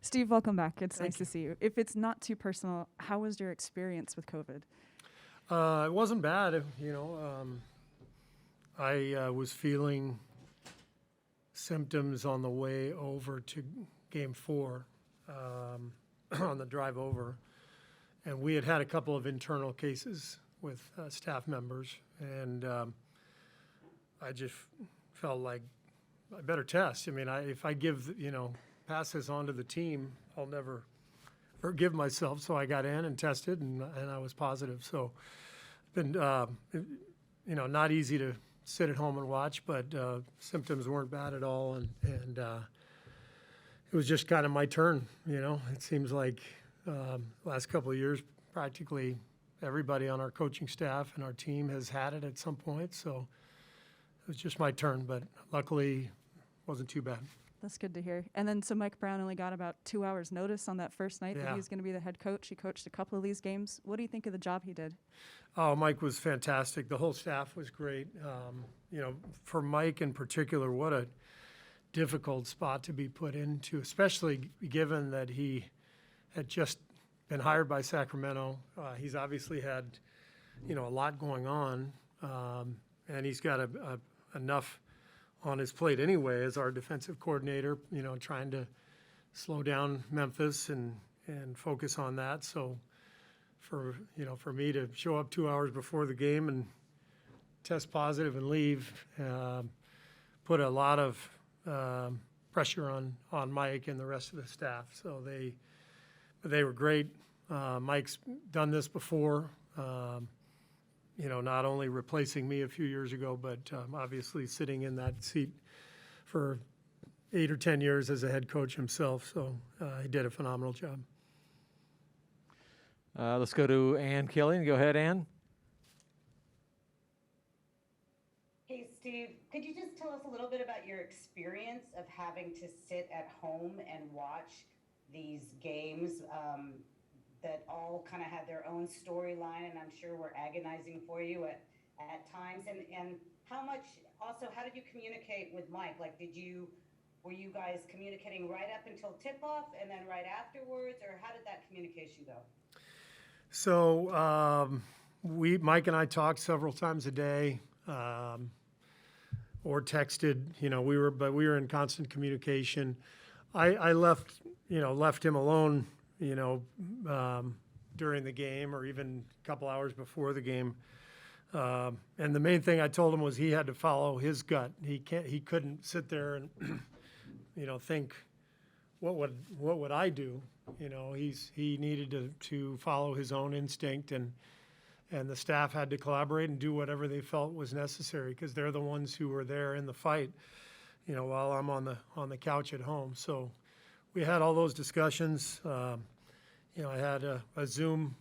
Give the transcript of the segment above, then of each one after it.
Steve, welcome back. It's Thank nice to see you. If it's not too personal, how was your experience with COVID? It wasn't bad. I was feeling symptoms on the way over to Game 4 on the drive over. And we had a couple of internal cases with staff members. And I just felt like I better test. I mean, if I give, pass this on to the team, I'll never forgive myself. So I got in and tested, and I was positive. So been, not easy to sit at home and watch, but symptoms weren't bad at all. And it was just kind of my turn, It seems like last couple of years, practically everybody on our coaching staff and our team has had it at some point. So it was just my turn, but luckily wasn't too bad. That's good to hear. And then, so Mike Brown only got about 2 hours notice on that first night that he was going to be the head coach. He coached a couple of these games. What do you think of the job he did? Oh, Mike was fantastic. The whole staff was great. For Mike in particular, what a difficult spot to be put into, especially given that he had just been hired by Sacramento. He's obviously had, a lot going on, and he's got enough on his plate anyway as our defensive coordinator, trying to slow down Memphis and focus on that. So for me to show up 2 hours before the game and test positive and leave, put a lot of pressure on Mike and the rest of the staff. So they were great. Mike's done this before, not only replacing me a few years ago, but obviously sitting in that seat for 8 or 10 years as a head coach himself. So he did a phenomenal job. Let's go to Ann Killian. Go ahead, Ann. Hey, Steve, could you just tell us a little bit about your experience of having to sit at home and watch these games that all kind of had their own storyline, and I'm sure were agonizing for you at times, and how did you communicate with Mike? Like, were you guys communicating right up until tip-off and then right afterwards, or how did that communication go? So Mike and I talked several times a day, or texted. We were in constant communication. I left him alone, during the game or even a couple hours before the game. And the main thing I told him was he had to follow his gut. He couldn't sit there and, think, what would I do? He needed to follow his own instinct, and the staff had to collaborate and do whatever they felt was necessary, because they're the ones who were there in the fight, while I'm on the couch at home. So we had all those discussions. I had a Zoom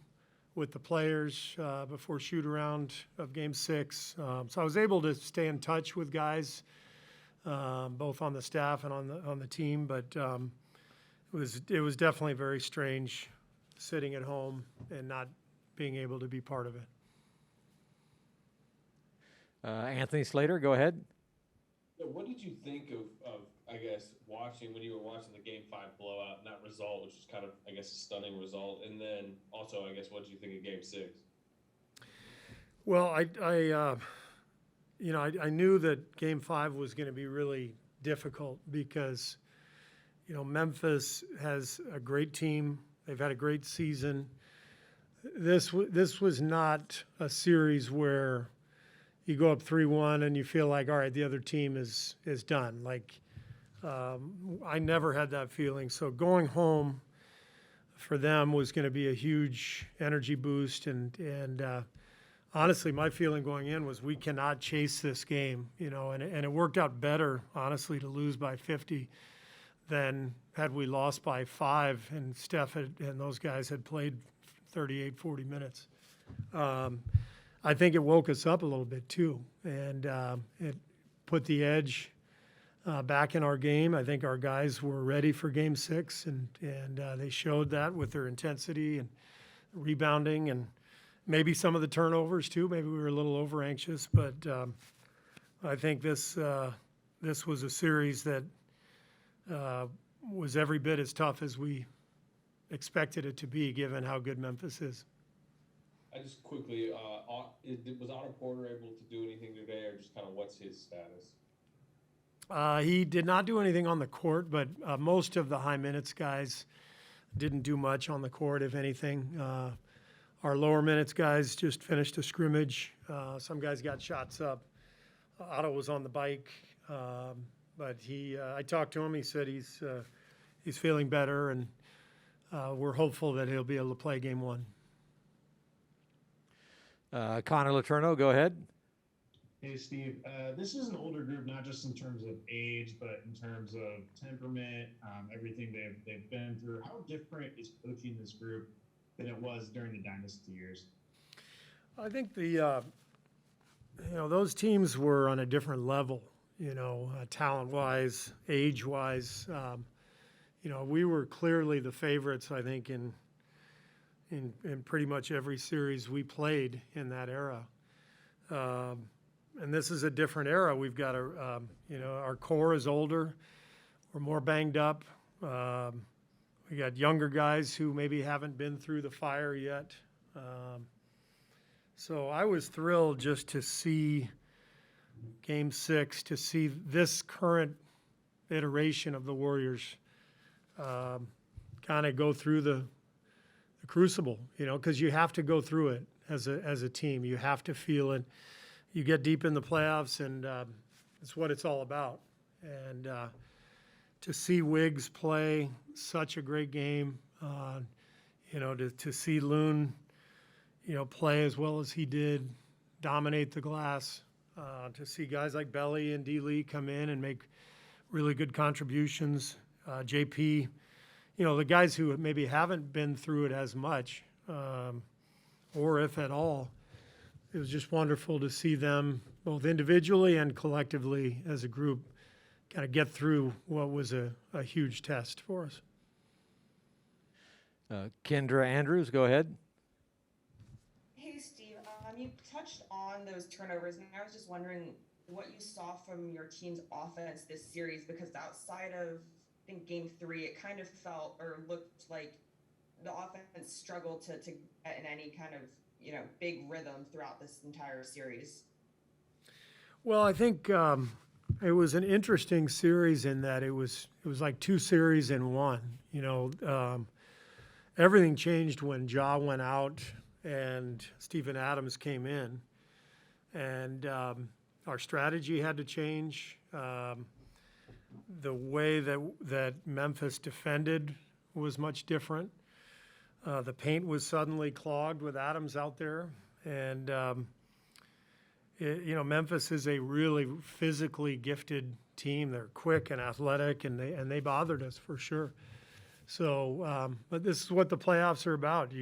with the players before shoot-around of Game 6. So I was able to stay in touch with guys, both on the staff and on the team. But it was definitely very strange sitting at home and not being able to be part of it. Anthony Slater, go ahead. Yeah, what did you think of I guess, when you were watching the Game 5 blowout and that result, which was kind of, I guess, a stunning result, and then also, I guess, what did you think of Game 6? Well, I knew that Game 5 was going to be really difficult because, Memphis has a great team. They've had a great season. This was not a series where you go up 3-1 and you feel like, all right, the other team is done. Like, I never had that feeling. So going home for them was going to be a huge energy boost. And honestly, my feeling going in was we cannot chase this game, and it worked out better, honestly, to lose by 50 than had we lost by 5 and Steph and those guys had played 38, 40 minutes. I think it woke us up a little bit too, and it put the edge back in our game. I think our guys were ready for Game 6, and they showed that with their intensity and rebounding and maybe some of the turnovers too. Maybe we were a little over anxious, but I think this was a series that was every bit as tough as we expected it to be, given how good Memphis is. I just quickly, was Otto Porter able to do anything today, or just kind of what's his status? He did not do anything on the court, but most of the high minutes guys didn't do much on the court, if anything. Our lower minutes guys just finished a scrimmage. Some guys got shots up. Otto was on the bike, but I talked to him. He said he's feeling better, and we're hopeful that he'll be able to play game one. Connor Letourneau, go ahead. Hey, Steve. This is an older group, not just in terms of age, but in terms of temperament, everything they've been through. How different is coaching this group than it was during the dynasty years? I think those teams were on a different level, talent-wise, age-wise. We were clearly the favorites, I think, in pretty much every series we played in that era. And this is a different era. We've got our core is older. We're more banged up. We got younger guys who maybe haven't been through the fire yet. So I was thrilled just to see Game 6, to see this current iteration of the Warriors kind of go through the crucible, because you have to go through it as a team. You have to feel it. You get deep in the playoffs, and it's what it's all about. And to see Wiggs play such a great game, to see Loon, play as well as he did, dominate the glass, to see guys like Belly and D. Lee come in and make really good contributions. JP, the guys who maybe haven't been through it as much, or if at all. It was just wonderful to see them both individually and collectively as a group kind of get through what was a huge test for us. Kendra Andrews, go ahead. Hey, Steve. You touched on those turnovers, and I was just wondering what you saw from your team's offense this series, because outside of, I think, Game 3, it kind of felt or looked like the offense struggled to get in any kind of big rhythm throughout this entire series. Well, I think it was an interesting series in that it was like two series in one. Everything changed when Ja went out and Steven Adams came in, and our strategy had to change. The way that Memphis defended was much different. The paint was suddenly clogged with Adams out there, and Memphis is a really physically gifted team. They're quick and athletic, and they bothered us for sure. So, but this is what the playoffs are about.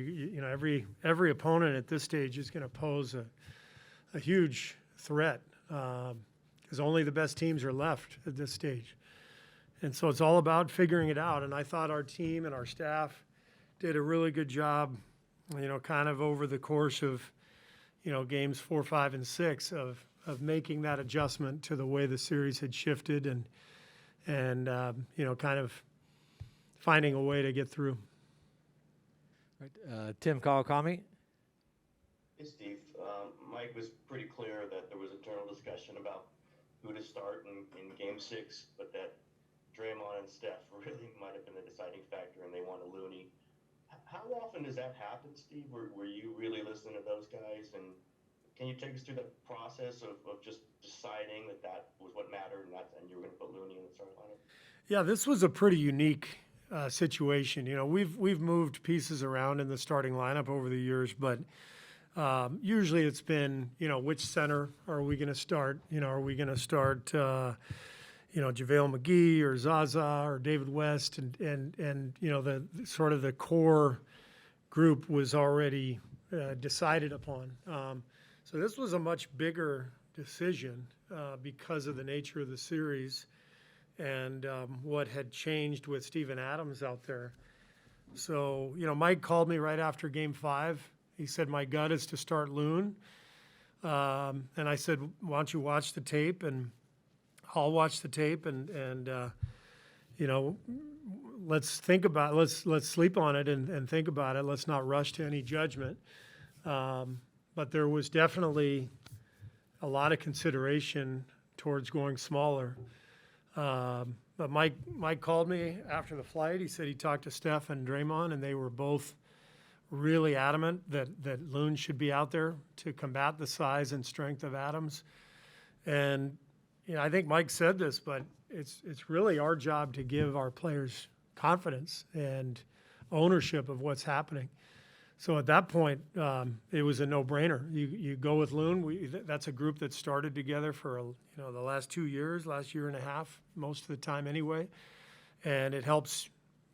Every opponent at this stage is going to pose a huge threat, because only the best teams are left at this stage, and so it's all about figuring it out. And I thought our team and our staff did a really good job, kind of over the course of, games 4, 5, and 6 of making that adjustment to the way the series had shifted and kind of finding a way to get through. Right. Tim Kawakami. Hey, Steve. Mike was pretty clear that there was internal discussion about who to start in Game 6, but that Draymond and Steph really might have been the deciding factor, and they wanted Looney. How often does that happen, Steve? Were you really listening to those guys? And can you take us through the process of just deciding that was what mattered and you were going to put Looney in the starting lineup? Yeah, this was a pretty unique situation. We've moved pieces around in the starting lineup over the years, but usually it's been, which center are we going to start? Are we going to start JaVale McGee or Zaza or David West, and the sort of the core group was already decided upon. So this was a much bigger decision because of the nature of the series and what had changed with Steven Adams out there. So, Mike called me right after Game 5. He said, my gut is to start Loon. And I said, why don't you watch the tape? And I'll watch the tape, and let's think about, let's sleep on it and think about it. Let's not rush to any judgment. But there was definitely a lot of consideration towards going smaller. But Mike called me after the flight. He said he talked to Steph and Draymond, and they were both really adamant that Loon should be out there to combat the size and strength of Adams. And I think Mike said this, but it's really our job to give our players confidence and ownership of what's happening. So at that point, it was a no-brainer. You go with Loon. That's a group that started together for the last 2 years, last year and a half, most of the time anyway, and it helps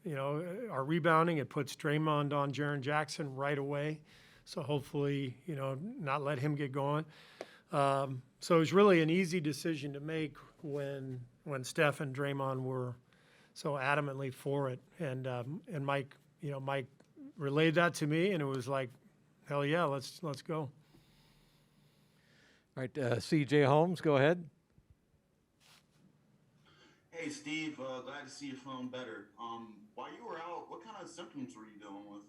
our rebounding. It puts Draymond on Jaren Jackson right away, so hopefully not let him get going. So it was really an easy decision to make when Steph and Draymond were so adamantly for it, and Mike relayed that to me, and it was like, hell yeah, let's go. All right, C.J. Holmes, go ahead. Hey, Steve, glad to see you feeling better. While you were out, what kind of symptoms were you dealing with?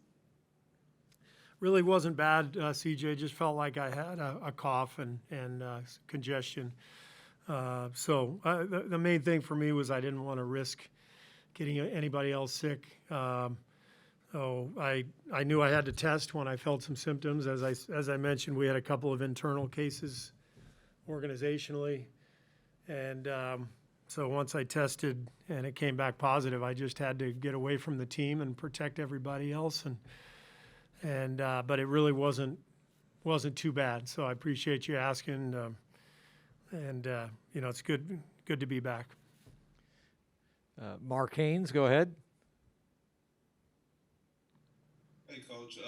Really wasn't bad, CJ. Just felt like I had a cough and congestion. So the main thing for me was I didn't want to risk getting anybody else sick. So I knew I had to test when I felt some symptoms. As I mentioned, we had a couple of internal cases organizationally, and so once I tested and it came back positive, I just had to get away from the team and protect everybody else. But it really wasn't too bad. So I appreciate you asking, it's good to be back. Mark Haynes, go ahead. Hey, Coach.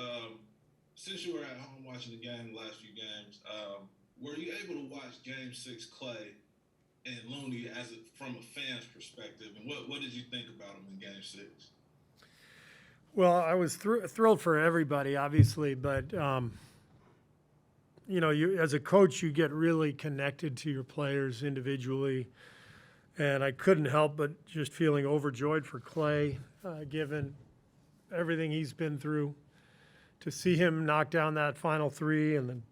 Since you were at home watching the game, the last few games, were you able to watch Game 6 Clay and Looney from a fan's perspective, and what did you think about him in Game 6? Well, I was thrilled for everybody, obviously, but you as a coach, you get really connected to your players individually, and I couldn't help but just feeling overjoyed for Clay, given everything he's been through. To see him knock down that final three and then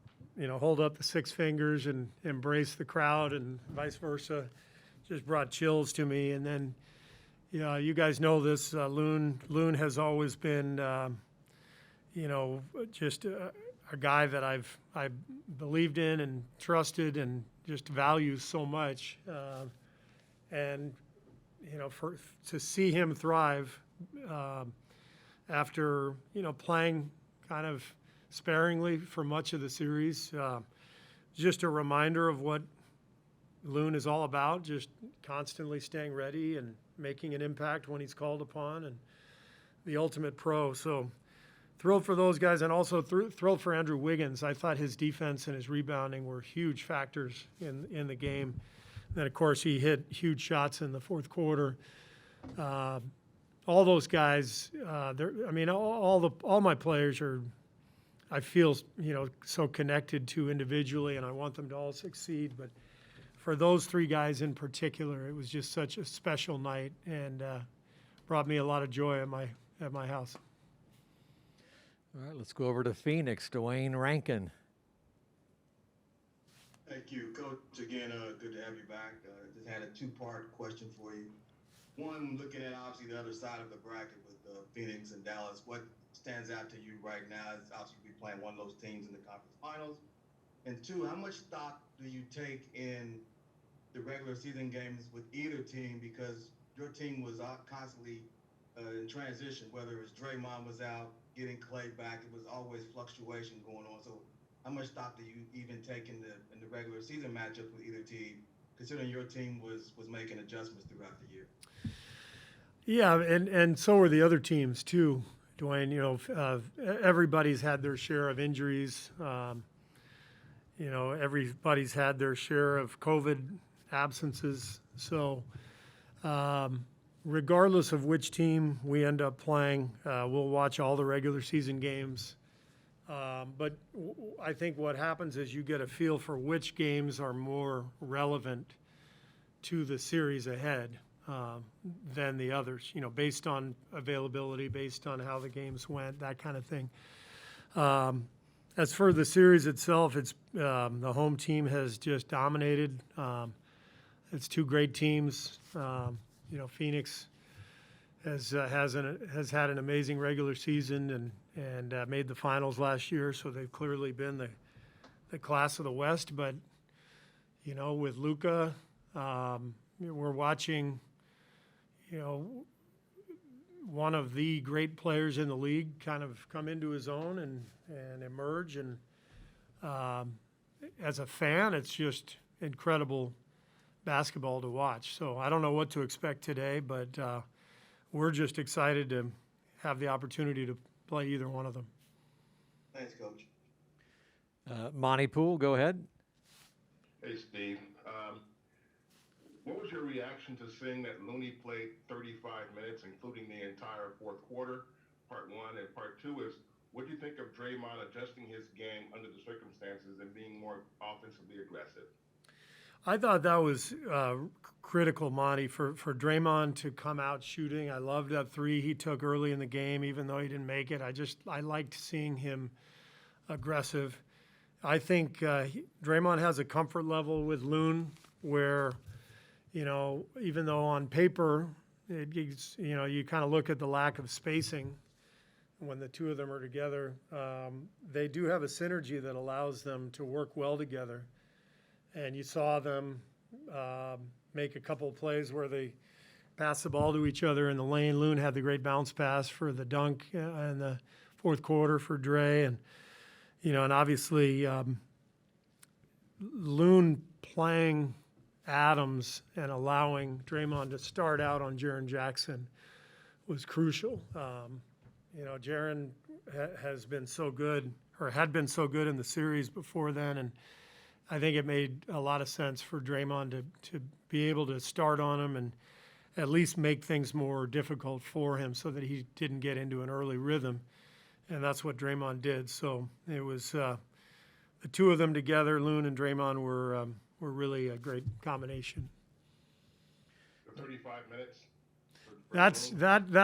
hold up the six fingers and embrace the crowd and vice versa, just brought chills to me. And then, you guys know this, Loon has always been, just a guy that I've believed in and trusted and just values so much. To see him thrive after, playing kind of sparingly for much of the series, just a reminder of what Loon is all about, just constantly staying ready and making an impact when he's called upon, and the ultimate pro. So thrilled for those guys, and also thrilled for Andrew Wiggins. I thought his defense and his rebounding were huge factors in the game. Then, of course, he hit huge shots in the fourth quarter. All those guys, all my players are, I feel, so connected to individually, and I want them to all succeed. But for those three guys in particular, it was just such a special night, and brought me a lot of joy at my house. All right, let's go over to Phoenix. Dwayne Rankin. Thank you, Coach. Again, good to have you back. Just had a two-part question for you. One, looking at obviously the other side of the bracket with Phoenix and Dallas, what stands out to you right now is obviously be playing one of those teams in the conference finals. And two, how much stock do you take in the regular season games with either team, because your team was constantly in transition, whether it was Draymond was out, getting Clay back, it was always fluctuation going on. So how much stock do you even take in the regular season matchups with either team, considering your team was making adjustments throughout the year? Yeah, and so were the other teams too, Dwayne. Everybody's had their share of injuries. Everybody's had their share of COVID absences. So regardless of which team we end up playing, we'll watch all the regular season games. But I think what happens is you get a feel for which games are more relevant to the series ahead. than the others, based on availability, based on how the games went, that kind of thing. As for the series itself, it's the home team has just dominated. It's two great teams. Phoenix has had an amazing regular season and made the finals last year, so they've clearly been the class of the West. But with Luka, we're watching one of the great players in the league kind of come into his own and emerge. And as a fan, it's just incredible basketball to watch. So I don't know what to expect today, but we're just excited to have the opportunity to play either one of them. Thanks, Coach. Monty Poole, go ahead. Hey, Steve. What was your reaction to seeing that Looney played 35 minutes, including the entire fourth quarter, part one? And part two is, what do you think of Draymond adjusting his game under the circumstances and being more offensively aggressive? I thought that was critical, Monty, for Draymond to come out shooting. I loved that three he took early in the game, even though he didn't make it. I liked seeing him aggressive. I think Draymond has a comfort level with Loon where, even though on paper, you kind of look at the lack of spacing when the two of them are together. They do have a synergy that allows them to work well together. And you saw them make a couple of plays where they passed the ball to each other in the lane. Loon had the great bounce pass for the dunk in the fourth quarter for Dre. And obviously Loon playing Adams and allowing Draymond to start out on Jaren Jackson was crucial. Jaren has been so good, or had been so good in the series before then, and I think it made a lot of sense for Draymond to be able to start on him and at least make things more difficult for him so that he didn't get into an early rhythm, and that's what Draymond did. So it was the two of them together, Loon and Draymond, were really a great combination. The 35 minutes? That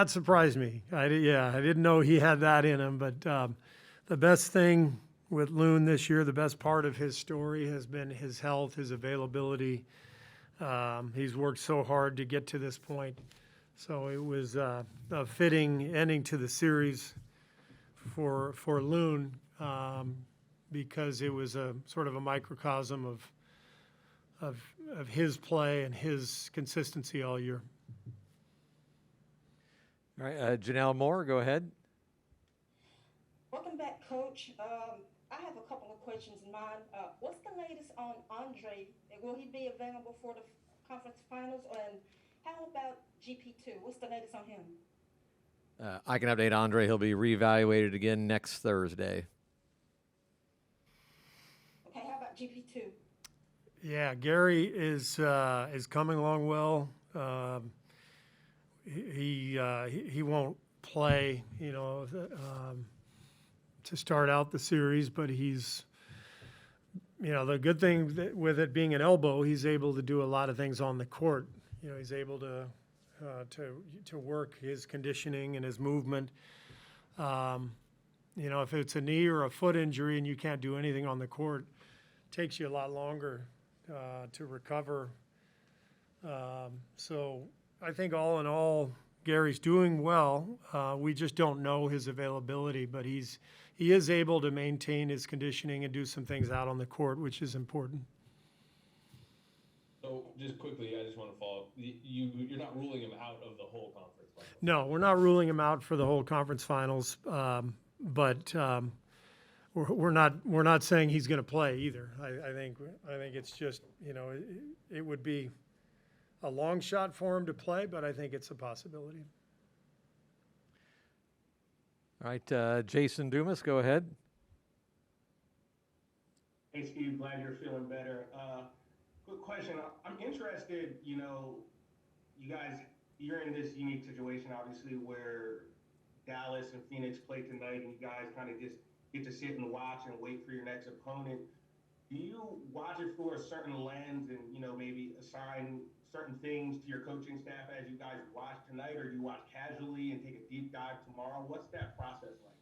surprised me. I didn't know he had that in him, but the best thing with Loon this year, the best part of his story has been his health, his availability. He's worked so hard to get to this point. So it was a fitting ending to the series for Loon because it was a sort of a microcosm of his play and his consistency all year. All right, Janelle Moore, go ahead. Welcome back, Coach. I have a couple of questions in mind. What's the latest on Andre? Will he be available for the conference finals? And how about GP2? What's the latest on him? I can update Andre. He'll be reevaluated again next Thursday. Okay, how about GP2? Yeah, Gary is coming along well. He won't play, to start out the series, but he's, the good thing with it being an elbow, he's able to do a lot of things on the court. He's able to work his conditioning and his movement. If it's a knee or a foot injury and you can't do anything on the court, it takes you a lot longer to recover. So I think all in all, Gary's doing well. We just don't know his availability, but he is able to maintain his conditioning and do some things out on the court, which is important. So just quickly, I just want to follow up. You're not ruling him out of the whole conference finals? No, we're not ruling him out for the whole conference finals, but we're not saying he's going to play either. I think it's just it would be a long shot for him to play, but I think it's a possibility. All right, Jason Dumas, go ahead. Hey, Steve, glad you're feeling better. Quick question. I'm interested, you guys, you're in this unique situation, obviously, where Dallas and Phoenix play tonight, and you guys kind of just get to sit and watch and wait for your next opponent. do you watch it through a certain lens and, you know, maybe assign certain things to your coaching staff as you guys watch tonight, or do you watch casually and take a deep dive tomorrow? What's that process like?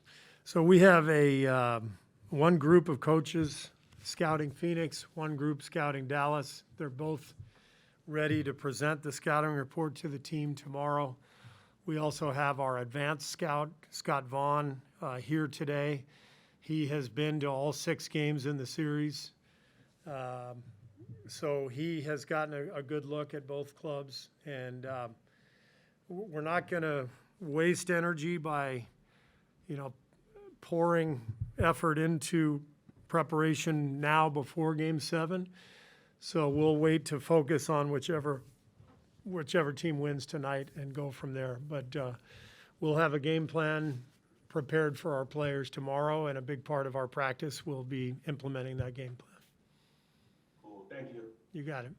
So we have one group of coaches scouting Phoenix, one group scouting Dallas. They're both ready to present the scouting report to the team tomorrow. We also have our advanced scout, Scott Vaughn, here today. He has been to all 6 games in the series. So he has gotten a good look at both clubs. And we're not going to waste energy by, pouring effort into preparation now before Game 7. So we'll wait to focus on whichever team wins tonight and go from there. But we'll have a game plan prepared for our players tomorrow, and a big part of our practice will be implementing that game plan. Cool, thank you. You got it.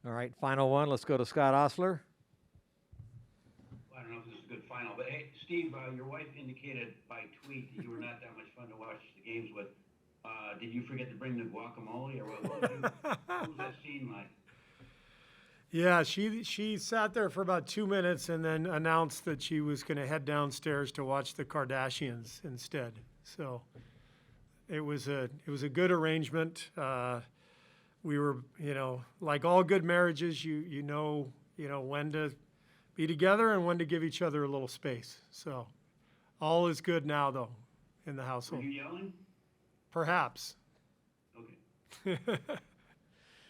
All right, final one. Let's go to Scott Osler. I don't know if this is a good final, but hey, Steve, your wife indicated by tweet that you were not that much fun to watch the games with. Did you forget to bring the guacamole, or what was that scene like? Yeah, she sat there for about 2 minutes and then announced that she was going to head downstairs to watch the Kardashians instead. So it was a good arrangement. We were, like all good marriages, you know when to be together and when to give each other a little space. So all is good now, though, in the household. Were you yelling? Perhaps. Okay.